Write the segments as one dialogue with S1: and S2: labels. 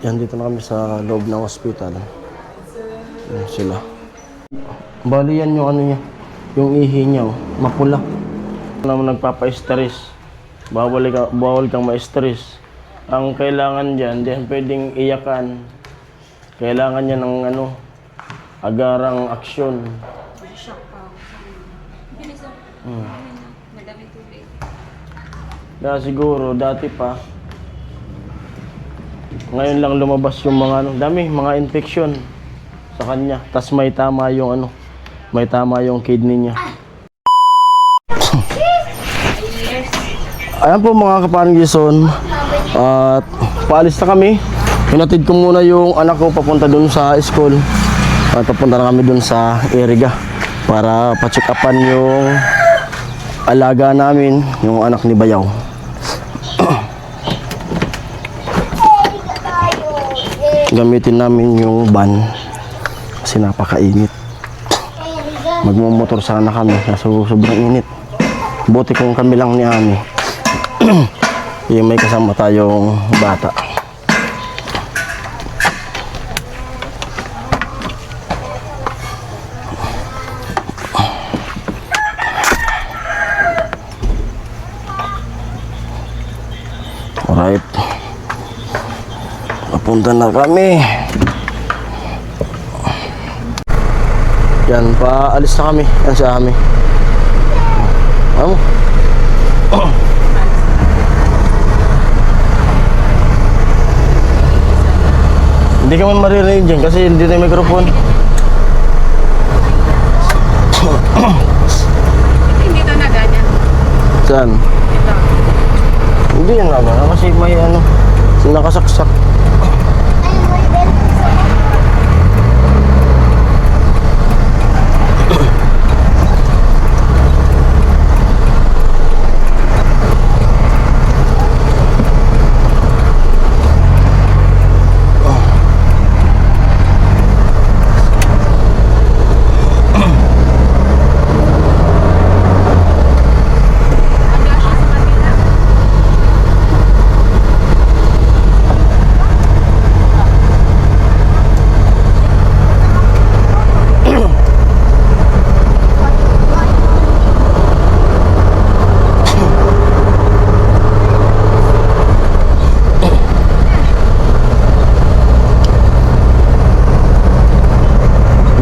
S1: Yan, dito na kami sa loob ng hospital. Yan sila. Bali yan yung ano niya, yung ihi niya, oh, mapula. Naman nagpapa-stress. Bawal kang ma-stress. Ang kailangan diyan, di pwedeng iyakan. Kailangan niya ng ano, agarang aksyon.
S2: Shock pa ako. Bilis ako. Madami tubig.
S1: Kaya siguro, dati pa, ngayon lang lumabas yung mga ano, dami, mga infection sa kanya. Tas may tama yung ano, may tama yung kidney niya. Ayan po mga kapanggison, at paalis na kami. Hinatid ko muna yung anak ko papunta dun sa school. At papunta na kami dun sa Iriga para pa-check upan yung alaga namin, yung anak ni Bayaw. Gamitin namin yung van kasi napakainit. Magmumotor sana kami kasi sobrang init. Buti kung kami lang ni Ami. Yung may kasama tayong bata. Alright. Papunta na kami. Yan, paalis na kami. Yan si Ami. Ano? Hindi ka man maririnig dyan kasi hindi na yung microphone.
S2: Hindi ito na ganyan.
S1: Saan?
S2: Ito.
S1: Hindi yan na kasi may ano, nakasaksak.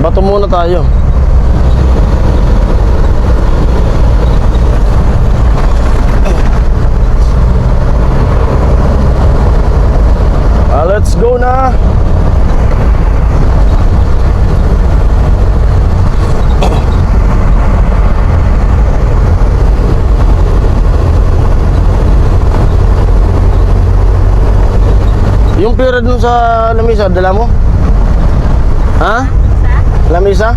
S1: Bato muna tayo. Let's go na. Yung pera dun sa lamisa, dala mo? Ha? Lamisa?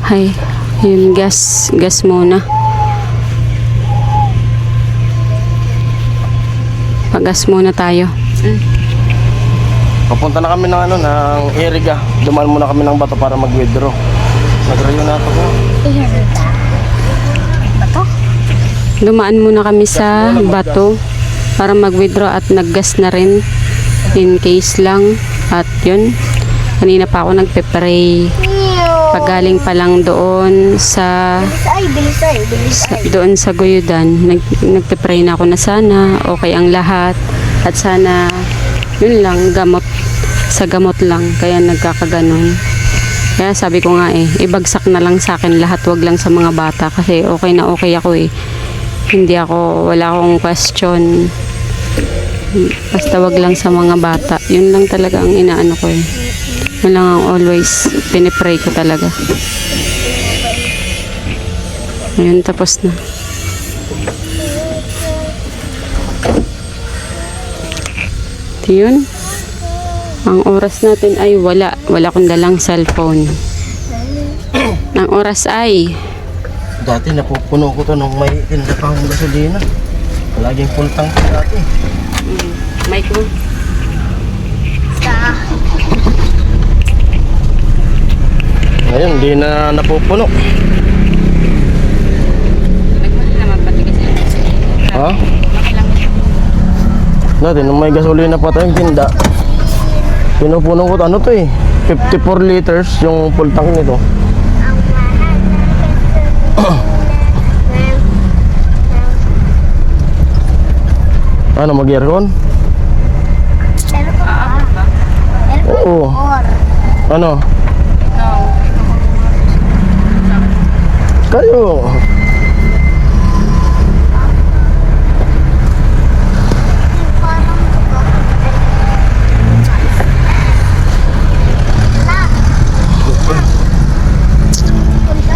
S2: Ay, yun, gas muna. Pag-gas muna tayo.
S1: Papunta na kami ng ano, ng Iriga. Dumaan muna kami ng bato para mag-withdraw. Nag-rayo na ito ko.
S2: Dumaan muna kami sa bato para mag-withdraw at nag-gas na rin in case lang. At yun, kanina pa ako nagpe-pray. Pagaling pa lang doon sa doon sa Guyudan, nagpe-pray na ako na sana okay ang lahat at sana yun lang, gamot sa gamot lang kaya nagkakaganon. Kaya sabi ko nga ibagsak na lang sa akin lahat, wag lang sa mga bata kasi okay na okay ako wala akong question. Basta wag lang sa mga bata. Yun lang talaga ang inaano ko Yun lang ang always pinipray ko talaga. Ayun, tapos na. Ito yun. Ang oras natin ay wala akong dalang cellphone. Ang oras ay
S1: Dati napupuno ko to nung may tinda pang gasolina. Laging full tank ko dati.
S2: mic mo.
S1: Ngayon, hindi na napupuno.
S2: Nagmahal naman pati kasi.
S1: Ha? Dati nung may gasolina pa tayong tinda, pinupuno ko ano to 54 liters yung full tank nito. Ano, mag-aircon? Oo. Ano? Kayo.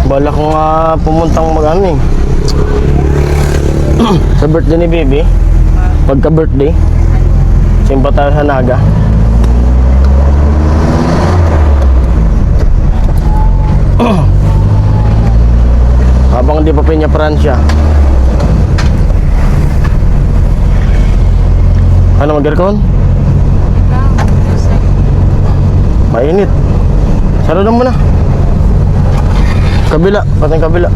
S1: Bala ko nga pumuntang mag-ano sa birthday ni baby. Pagka birthday, simba tayo sa Naga. Habang di pa pinya Pransya. Ano, mag-aircon? Mainit. Sarado mo na. Kabila, patay kabila.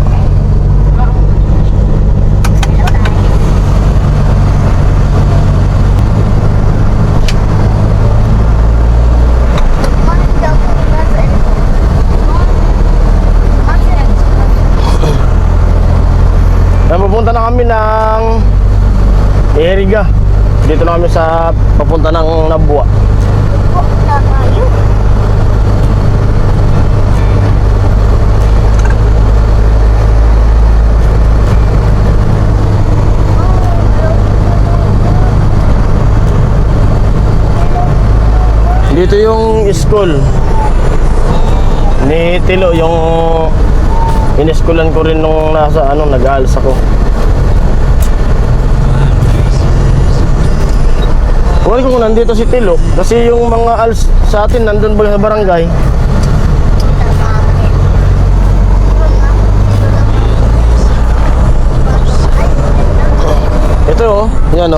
S1: Pupunta na kami ng Eriga. Dito na kami sa papunta ng Nabua. Dito yung school ni Tilo, yung in-schoolan ko rin nung nasa nag-aalas ako. Kuwari ko kung nandito si Tilo, kasi yung mga ALS sa atin nandun ba sa barangay. Ito yan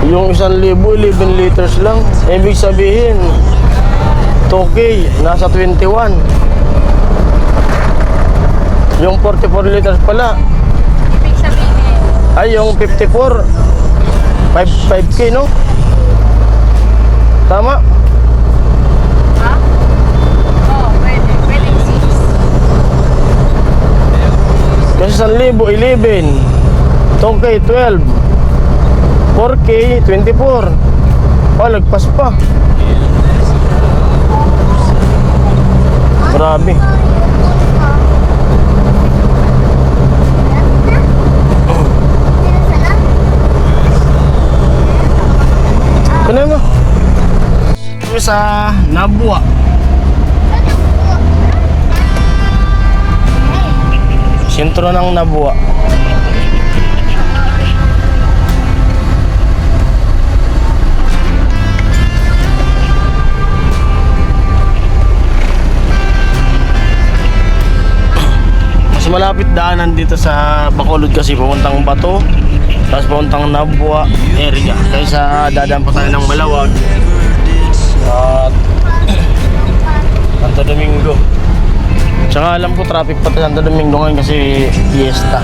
S1: Yung 1,000, 11 liters lang. Ibig sabihin, 2K, nasa 21. Yung 44 liters pala.
S2: Ibig sabihin,
S1: Ay, yung 54, 5K, no? Tama?
S2: ha? Oo, pwede 6.
S1: Kasi 1,000, 11. 2K, 12. 4K, 24. Lagpas pa. Grabe. Kano mo? Kami sa Nabua. Sentro ng Nabua. Malapit daanan dito sa Bacolod kasi pupuntang Bato, tapos pupuntang Nabua area. Kaysa dadaan pa tayo ng Malawag at Santo Domingo. Tsaka alam ko traffic pa sa Santo Domingo ngayon kasi fiesta.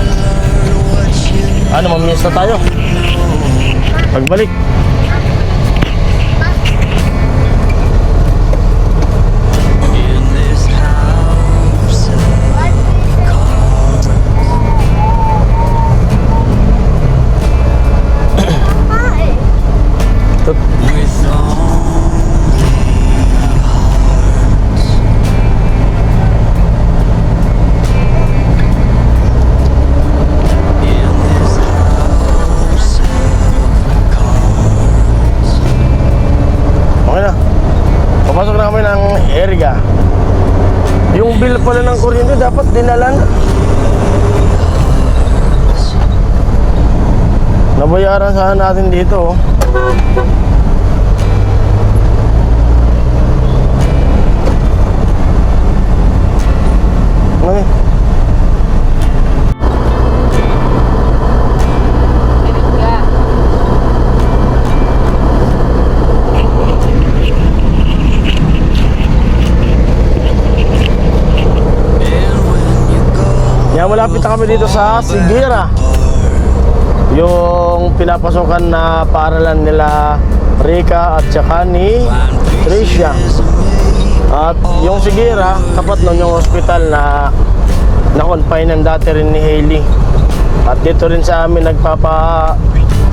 S1: Ano, mamiesta tayo pagbalik. bill pala ng kuryente, dapat dinala na. Nabayaran sana natin dito, oh. Ano eh? Yan, malapit na kami dito sa Sigira. Yung pinapasokan na paaralan nila Rika at saka ni Tricia. At yung Sigira, tapat nun yung hospital na na-confine ng dati rin ni Hailey. At dito rin sa amin nagpapa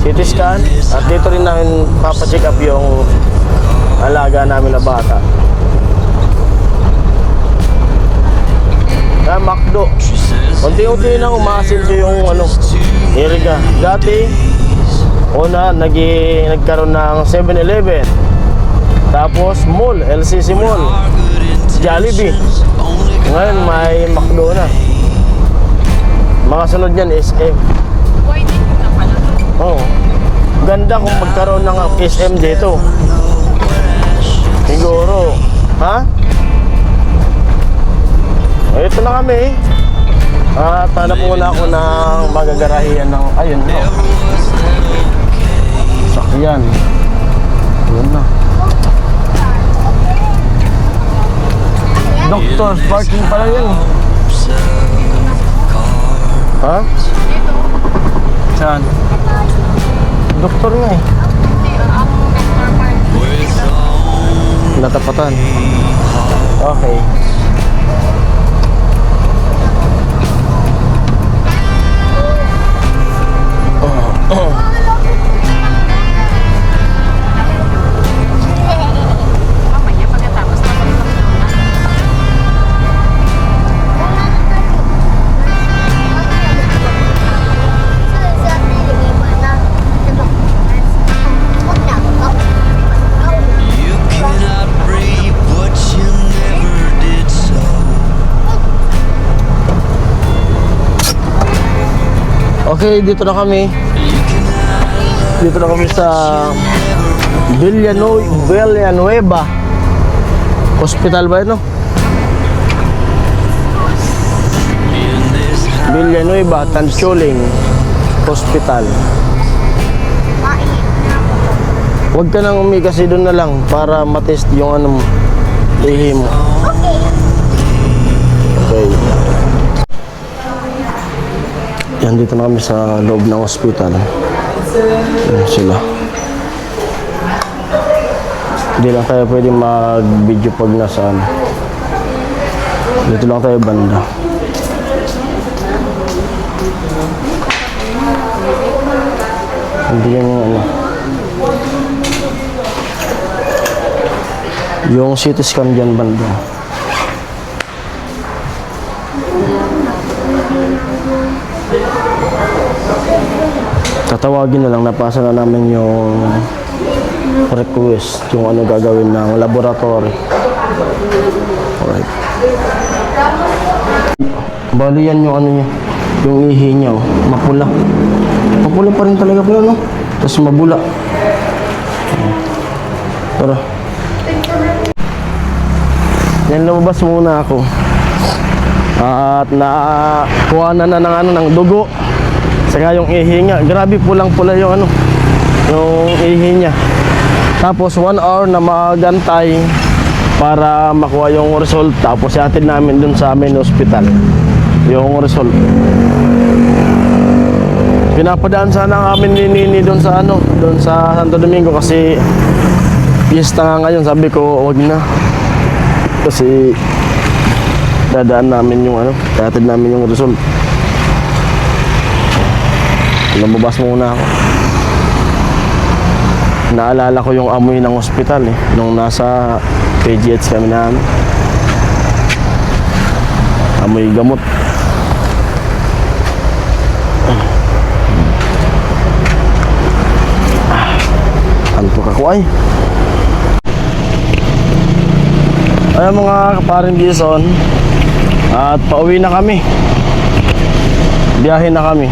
S1: CT scan. At dito rin namin papacheck up yung alaga namin na bata. Na McDo. Unti-unti nang umaasin siya yung ano, Eriga. Dati, una, nagkaroon ng 7-Eleven. Tapos, mall, LCC Mall. Jollibee. Ngayon, may McDo na. Mga sunod niyan, SM. Oo. Ganda kung magkaroon ng SM dito. Siguro. Ha? Ito na kami. At hanap muna ako ng magagarahiyan ng ayun, no. Sakyan. Yun na. Doctor's parking pala yan. Ha? Saan? Doktor nga eh. Natapatan. Okay. Okay, dito na kami. Dito na kami sa Villanueva Hospital ba ito? Villanueva Tancholing Hospital. Huwag ka nang kasi doon na lang para matest yung ano mo, ihi mo. Okay. Yan, dito na kami sa loob ng hospital. Yan sila. Hindi lang tayo pwede mag-video pag nasa ano. Dito lang tayo banda. Hindi yan yung ano. Yung CT scan dyan banda. Tatawagin na lang, napasa na namin yung request, yung ano gagawin ng laboratory. Alright. Bali yan yung ano niya, yung ihi niya, oh, mapula. Mapula pa rin talaga pala, no? Tapos mabula. Tara. Yan, lumabas muna ako. At nakuha na ng ano, ng dugo. Saka yung ihi niya, grabe pulang-pula yung ano, yung ihi niya. Tapos 1 hour na magantay para makuha yung result. Tapos ihatid namin dun sa main hospital yung result. Pinapadaan sana kami ni Nini dun sa ano, dun sa Santo Domingo kasi piyesta nga ngayon. Sabi ko wag na, kasi dadaan namin yung ano, ihatid namin yung result. Lumabas muna ako. Naalala ko yung amoy ng ospital eh, nung nasa PGH kami na amoy gamot. Antok ako ay. Ayan mga kaparing Bison, At pauwi na kami. Biyahe na kami.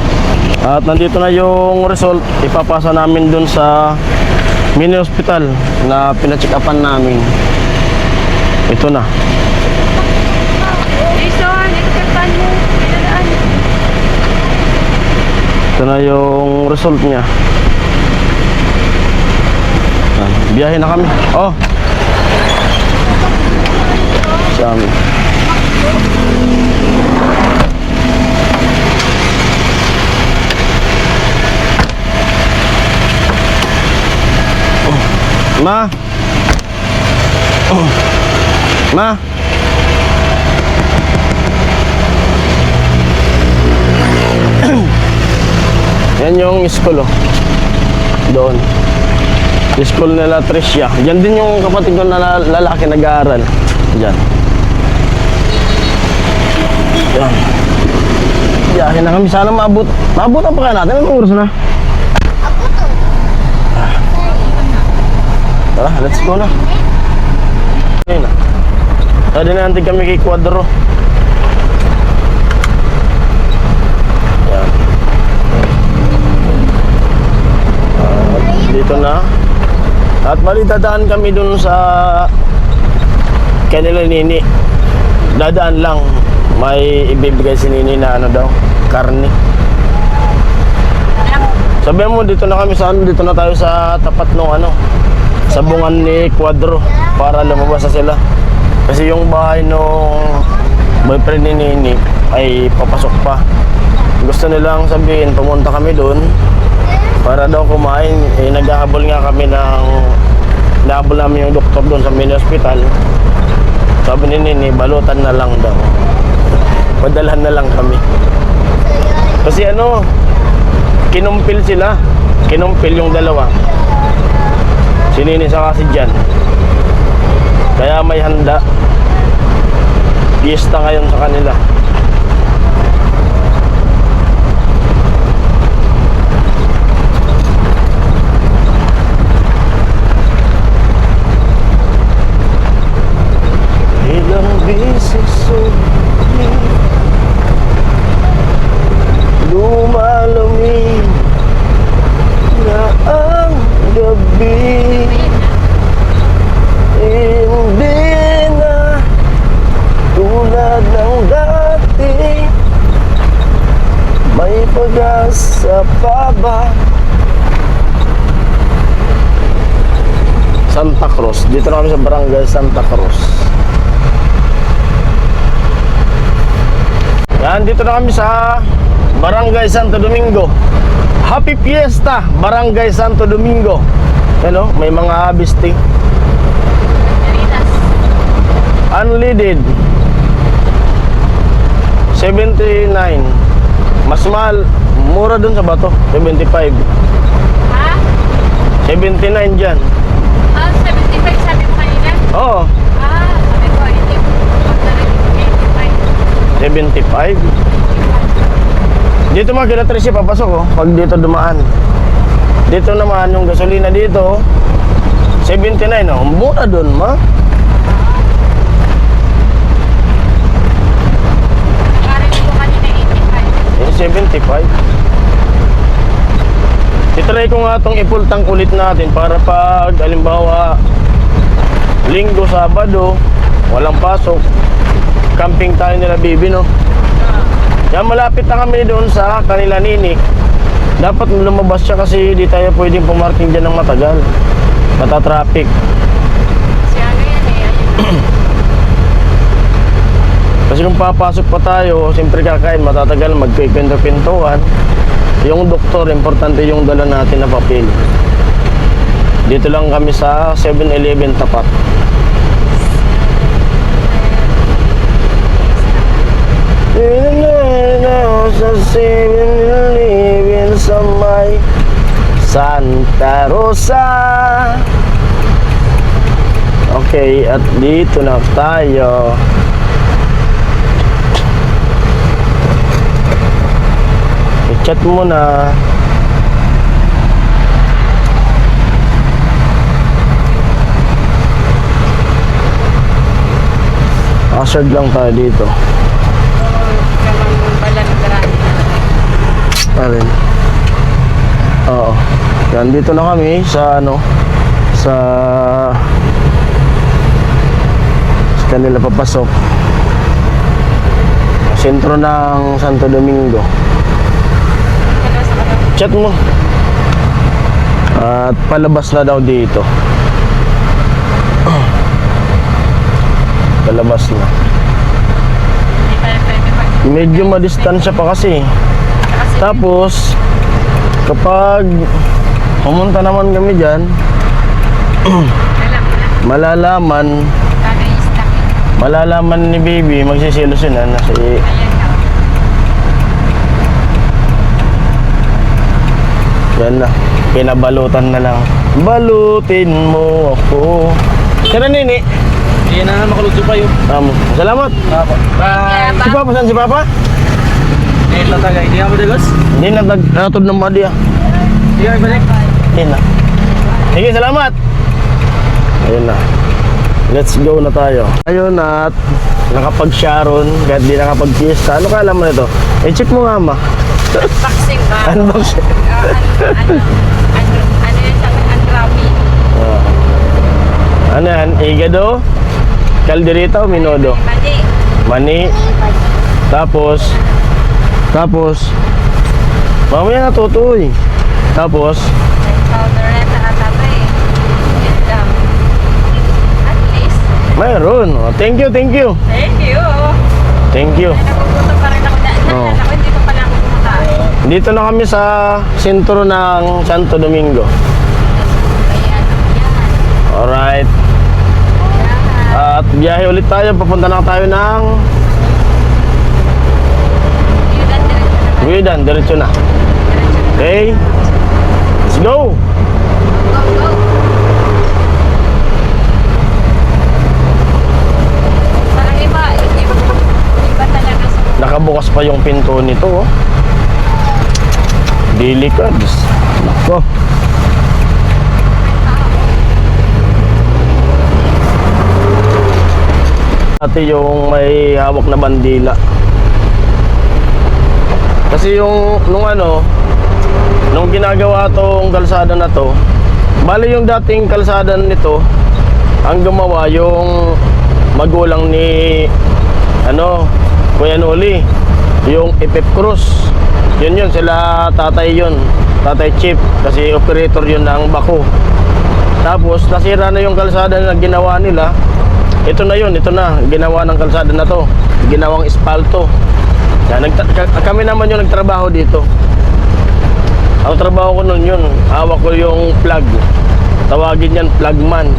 S1: At nandito na yung result. Ipapasa namin dun sa mini hospital na pina-check-upan namin. Ito na. Ito na yung result niya. Yan. Biyahe na kami. Oh. Siyami. Ma. Ma. Yan yung school, oh. Doon. School nila Tricia. Diyan din yung kapatid ko na lalaki nag-aaral. Diyan. Yan. Biyahe na kami. Sana maabot. Maabutan pa kaya natin. Anong oras na? Tara, let's go na. Ayun na. Tadi na natin kami kay Quadro. Yan. Dito na. At bali dadaan kami dun sa kanila Nini. Dadaan lang. May ibibigay si Nini na ano daw, karne. Sabihan mo dito na kami sa ano, dito na tayo sa tapat ng ano, sa bungan ni Quadro para lumabas na sila. Kasi yung bahay nung boyfriend ni Nini ay papasok pa. Gusto nilang sabihin pumunta kami doon para daw kumain. Eh, naghahabol nga kami ng nahabol namin yung doktor doon sa mini hospital. Sabi ni Nini, balutan na lang daw. Padalhan na lang kami. Kasi ano, kinumpil sila. Kinumpil yung dalawa. Si Nini saka si Jan. Kaya may handa. Fiesta ngayon sa kanila. Ilang bisis lumalamig na ang gabi. Hindi na tulad ng dati. May pag-asa pa ba? Santa Cruz. Dito na kami sa barangay Santa Cruz. Yan, dito na kami sa Barangay Santo Domingo. Happy Fiesta, Barangay Santo Domingo. Ano, may mga bisting. Unleaded 79. Mas mahal, mura dun sa bato, 75.
S2: Ha?
S1: 79 dyan.
S2: 75 sabi mo kanina?
S1: Oo.
S2: Sabi ko, hindi ko
S1: 75. Dito mga kila Tricia papasok, oh, pag dito dumaan. Dito naman yung gasolina dito 79, oh. Mura dun, ma.
S2: Narinig ko kanina 85.
S1: 75. Itry ko nga itong i-full tank ulit natin para pag halimbawa Linggo, Sabado walang pasok, camping tayo nila Bibi, no? Yan, malapit na kami doon sa kanila Nini. Dapat lumabas siya kasi di tayo pwedeng pumarking dyan ng matagal. Mata-traffic.
S2: Kasi ano yan ayun.
S1: Kasi kung papasok pa tayo, siyempre kakain, matatagal, magpipinto-pintuan. Yung doktor, importante yung dala natin na papel. Dito lang kami sa 7-Eleven tapat. Sa 7-Eleven sa may Santa Rosa. Okay, at dito na tayo. I-chat mo na. Hazard lang tayo dito. Alin? Oo. Yan, dito na kami sa ano, sa kanila papasok. Sentro ng Santo Domingo. Chat mo. At palabas na daw dito. Palabas na. Medyo madistansya pa kasi. Tapos kapag pumunta naman kami dyan, malalaman ni baby, magsisilos yun na si yan na, pinabalutan na lang. Balutin mo ako. Kaya nini?
S3: Hindi na makulugso pa yun.
S1: Salamat.
S3: Bye.
S1: Si Papa, saan si Papa?
S3: Eh, tatagay. Hindi ka madagas?
S1: Hindi na, natod ng madi ah.
S3: Hindi ka ibalik?
S1: Hindi na. Sige, salamat. Ayun na. Let's go na tayo. Ayun at nakapag-sharon, kahit di nakapag-fiesta. Ano ka alam mo nito? I-check mo nga ma.
S2: Boxing ba?
S1: Unboxing.
S2: Ano yan sa Andrami?
S1: Ano yan? Igado? Calderita o Minodo? Mani. Tapos mamaya natutuloy. Tapos mayroon. Oh, thank you.
S2: Thank you. Nagugutom pa rin ako dahil.
S1: Oo.
S2: Ako hindi pa pala ako kumakain.
S1: Dito na kami sa sentro ng Santo Domingo.
S2: Ayan.
S1: Alright. At biyahe ulit tayo. Papunta na tayo ng Guidan. Diretso na. Okay? Let's go!
S2: Parang iba talaga sa
S1: Nakabukas pa yung pinto nito. Oh. Delicate. Nako. Ate yung may hawak na bandila. Kasi nung ginagawa tong kalsada na to, bali yung dating kalsada nito, ang gumawa yung magulang ni Kuya Noli, yung Ipep Cruz. Yun sila tatay Tatay Chip, kasi operator yun ng bako. Tapos nasira na yung kalsada na ginawa nila. Ito na, ginawa ng kalsada na to, ginawang espalto. Yan, kami naman yung nagtrabaho dito. Ang trabaho ko nun hawak ko yung plug. Tawagin yan plugman.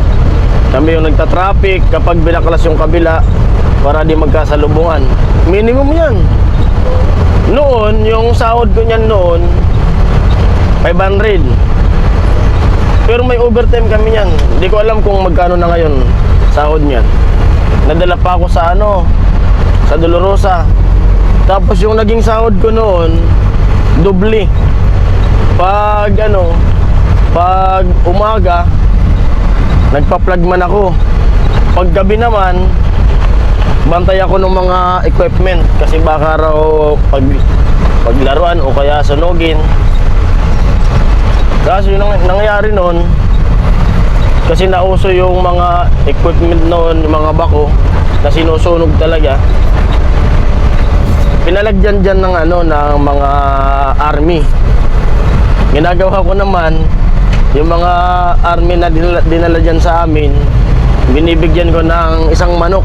S1: Kami yung nagtatraffic kapag binaklas yung kabila para di magkasalubungan. Minimum yan. Noon, yung sahod ko niyan noon 500. Pero may overtime kami niyan. Hindi ko alam kung magkano na ngayon sahod niyan. Nadala pa ako sa sa Dolorosa. Tapos yung naging sahod ko noon, doble. Pag umaga, nagpa-plugman ako. Pag gabi naman, bantay ako ng mga equipment kasi baka raw paglaruan o kaya sunugin. Kasi yung nangyayari noon, kasi nauso yung mga equipment noon, yung mga bako na sinusunog talaga. Pinalagyan dyan ng mga army. Ginagawa ko naman yung mga army na dinala dyan sa amin, binibigyan ko ng isang manok.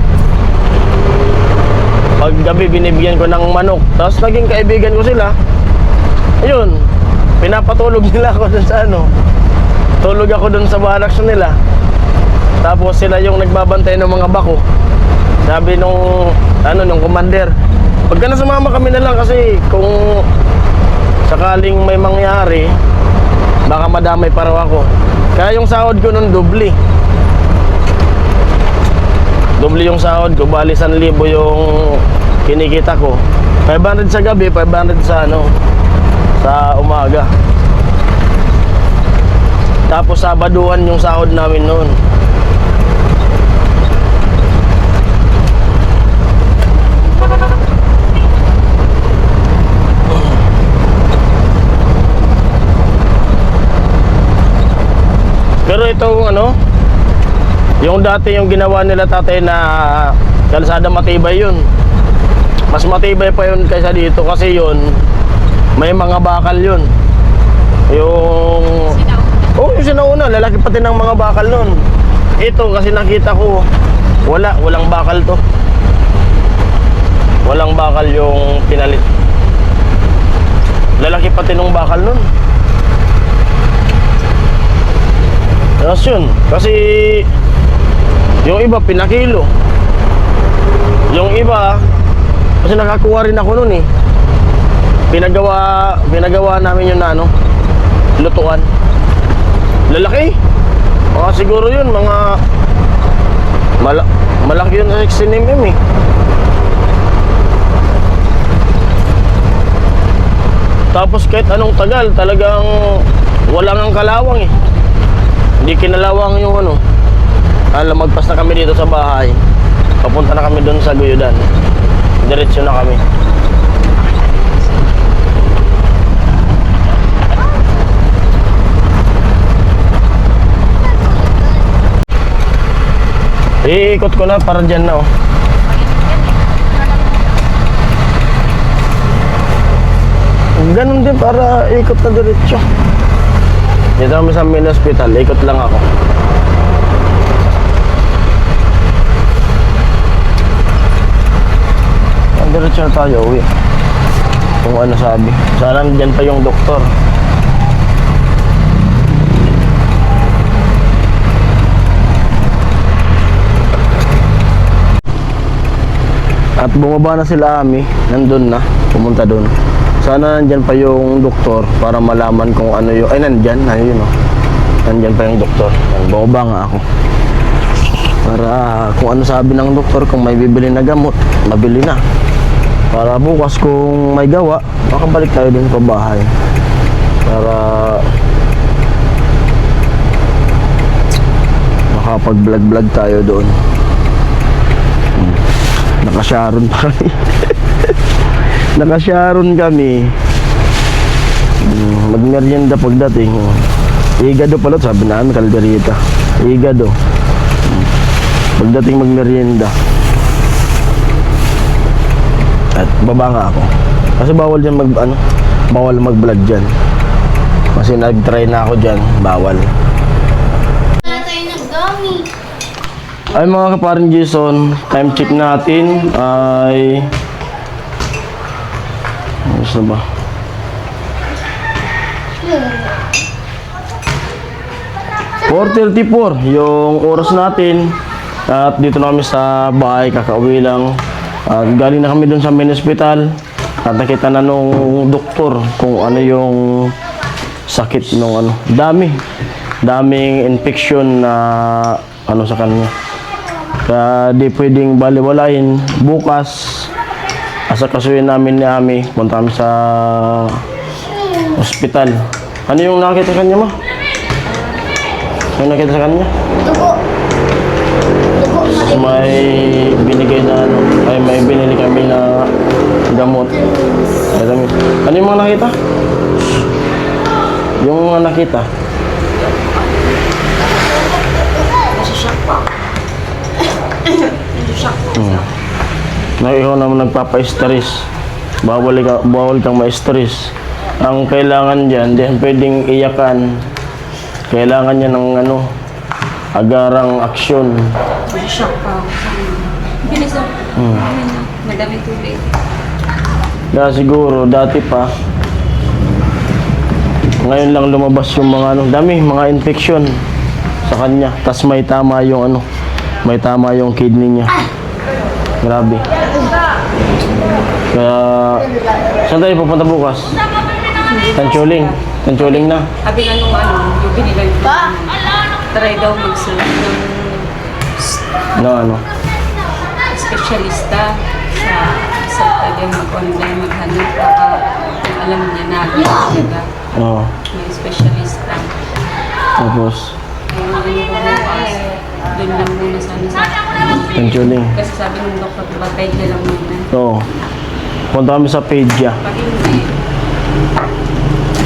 S1: Pag gabi binibigyan ko ng manok. Tapos naging kaibigan ko sila. Ayun, pinapatulog nila ako dun sa tulog ako dun sa barracks nila. Tapos sila yung nagbabantay ng mga bako. Sabi nung commander, pagka na sumama kami na lang kasi kung sakaling may mangyari, baka madamay pa raw ako. Kaya yung sahod ko nun doble yung sahod ko, bali 1,000 yung kinikita ko. 500 sa gabi, 500 sa umaga. Tapos Sabaduhan yung sahod namin noon. Yung dati yung ginawa nila tatay na kalsada matibay yun. Mas matibay pa yun kaysa dito kasi yun may mga bakal yun. Yung yung sinauna, lalaki pati ng mga bakal nun. Ito kasi nakita ko walang bakal to. Walang bakal yung pinalit. Lalaki pati nung bakal nun. Tapos yun, kasi yung iba pinakilo. Yung iba, kasi nakakuha rin ako nun eh. Pinagawa namin yun na lutuan. Lalaki. Mga siguro yun, mga malaki yun sa 16mm eh. Tapos kahit anong tagal, talagang wala ngang kalawang eh. Hindi kinalawang yung magpas na kami dito sa bahay. Papunta na kami doon sa Guyudan. Diretso na kami. Iikot ko na para dyan na Ganun din para ikot na diretso. Dito kami sa main hospital, ikot lang ako. Diretso na tayo, uwi. Kung ano sabi. Sana dyan pa yung doktor. At bumaba na sila nandun na, pumunta dun. Sana nandyan pa yung doktor para malaman kung ano yung... Ay, nandyan, nandyan pa yung doktor. Bumaba nga ako. Para kung ano sabi ng doktor, kung may bibili na gamot, mabili na. Para bukas kung may gawa, makabalik tayo dun sa bahay. Para makapag-vlog-vlog tayo doon. Naka-Sharon pa kami. Naka-Sharon kami. Magmerienda pagdating. Igado pala, sabi namin, kalderita. Igado. Pagdating magmerienda. At baba nga ako. Kasi bawal dyan bawal mag-vlog dyan. Kasi nag-try na ako dyan, bawal. Ay mga kaparin Jason, time check natin ay... Ano ba? .4:34 yung oras natin. At dito na kami sa bahay, kakauwi lang. At galing na kami dun sa main hospital. At nakita na nung doktor kung ano yung sakit nung daming infection na sa kanya. Kaya di pwedeng baliwalain. Bukas asakasuhin namin ni Ami, punta kami sa ospital. Ano yung nakita sa kanya mo? Ano nakita sa kanya?
S4: Dugo.
S1: May binigay na may binili kami na gamot. Ano yung mga nakita? Yung mga nakita?
S4: Nasashock pa. Nasashock pa.
S1: Ikaw naman nagpapa-stress. Bawal kang ma-stress. Ang kailangan dyan, di pwedeng iyakan. Kailangan niya ng agarang aksyon.
S4: Nasashock pa ako. Bilis ako. Madami tubig.
S1: Kaya siguro, dati pa, ngayon lang lumabas yung mga mga infection sa kanya. Tas may tama yung kidney niya. Grabe. Kaya, saan tayo pupunta bukas? Tanchuling. Tanchuling na.
S2: Sabi nga yung binilay ko. Try daw magsulat ng espesyalista sa tagang mag-online, maghanap baka kung alam niya na talaga.
S1: Oo.
S2: May espesyalista.
S1: Tapos,
S2: doon lang muna sana sa
S1: Tanchuling.
S2: kasi sabi ng doktor, patay ka lang muna.
S1: Oo. Punta kami sa Pedya.
S2: Pag hindi,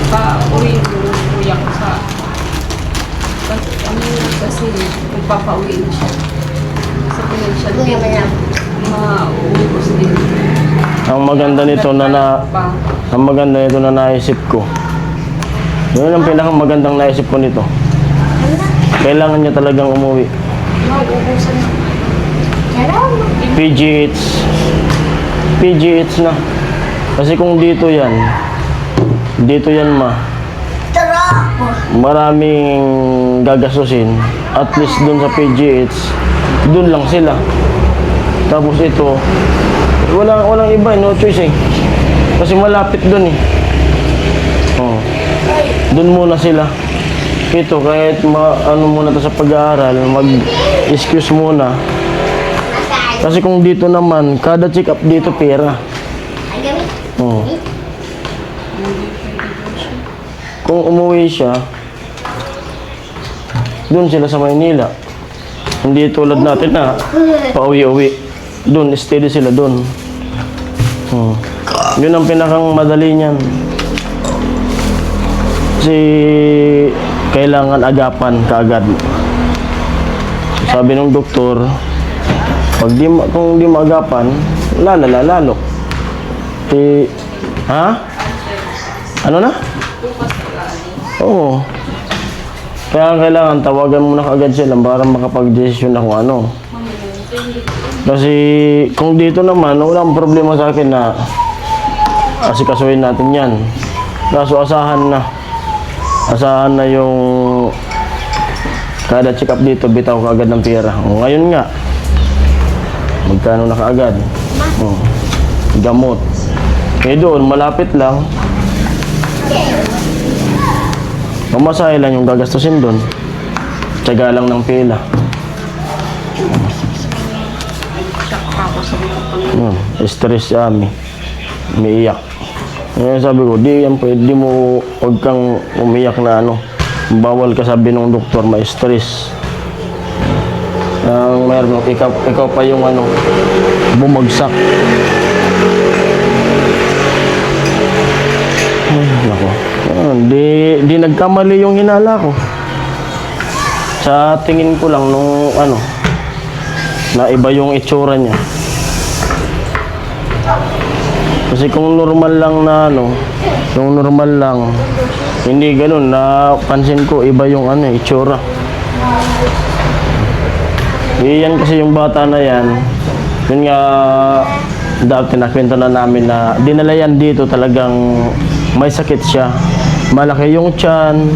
S2: pa-uwi ko, uwi ako sa
S4: Kasi magpapauwi na siya. Sa financial bill, mauubos din.
S1: Ang maganda nito
S4: Pa.
S1: ang maganda nito na naisip ko. Yun ang pinakamagandang naisip ko nito. Kailangan niya talagang umuwi.
S4: Mauubusan na.
S1: PGH na. Kasi kung dito yan maraming gagastusin. At least dun sa PGH, dun lang sila. Tapos ito, walang iba, no choice eh. Kasi malapit dun eh. Oh. Dun muna sila. Ito, kahit ano muna to sa pag-aaral, mag-excuse muna. Kasi kung dito naman, kada check up dito pera. Oh. Kung umuwi siya, dun sila sa Maynila. Hindi tulad natin na pauwi-uwi. Dun, steady sila dun. Oh. Yun ang pinakang madali niyan. Kasi kailangan agapan kaagad. Sabi ng doktor, kung di maagapan, lalo. Ha? Ano na? Oo. Kaya kailangan tawagan mo na kaagad sila para makapag-desisyon na kung ano. Kasi kung dito naman, walang problema sa akin na asikasuhin natin yan. Kaso asahan na yung kada check up dito, bitaw kaagad ng pera. O, ngayon nga, magkano na kaagad? O, gamot. Doon, malapit lang. Mamasahe lang yung gagastusin doon. Tiyaga lang ng pila. Stress siya, umiiyak. Ngayon sabi ko, di mo, huwag kang umiyak na ano. Bawal ka, sabi ng doktor, ma-stress. Mayroon, ikaw pa yung ano, bumagsak. Ay, nako. Di nagkamali yung hinala ko. Sa tingin ko lang nung ano, na iba yung itsura niya. Kasi kung normal lang na ano, yung normal lang, hindi ganun. Napansin ko, iba yung ano, itsura. Yan kasi yung bata na yan, yun nga, dati nakwento na namin na dinala yan dito, talagang may sakit siya. Malaki yung tiyan,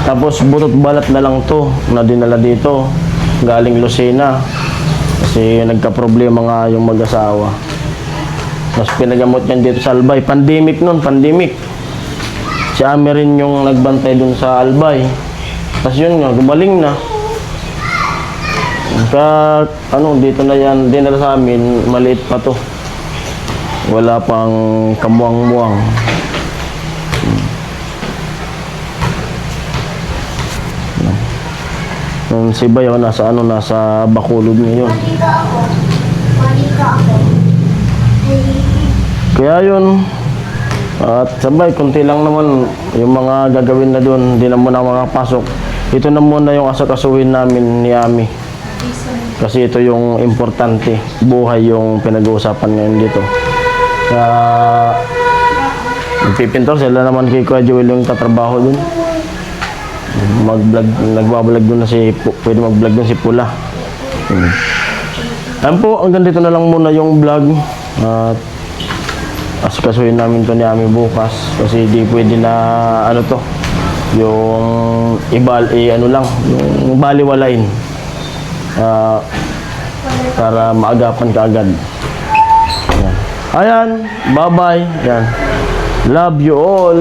S1: tapos butot balat na lang to na dinala dito, galing Lucena. Kasi nagka-problema nga yung mag-asawa. Mas pinagamot yan dito sa Albay. Pandemic nun, pandemic. Si Ami rin yung nagbantay dun sa Albay. Tapos yun nga, gumaling na. Kaya, dito na yan, dinala sa amin, maliit pa to. Wala pang kamuang-muang. Nung si Bayo, nasa Bacolod ngayon. Kaya yun, at sabay, konti lang naman yung mga gagawin na doon, hindi na muna makapasok. Ito na muna yung asakasuhin namin ni Ami. Kasi ito yung importante, buhay yung pinag-uusapan ngayon dito. Magpipintor sila naman kay Kuya Joel yung tatrabaho dun. Nagbablog doon na pwede mag-vlog doon si Pula. Ayan po, hanggang dito na lang muna yung vlog. At asikasuhin namin to ni Ami bukas. Kasi di pwede na yung yung baliwalain. Para maagapan ka agad. Ayan, bye-bye. Ayan. Love you all.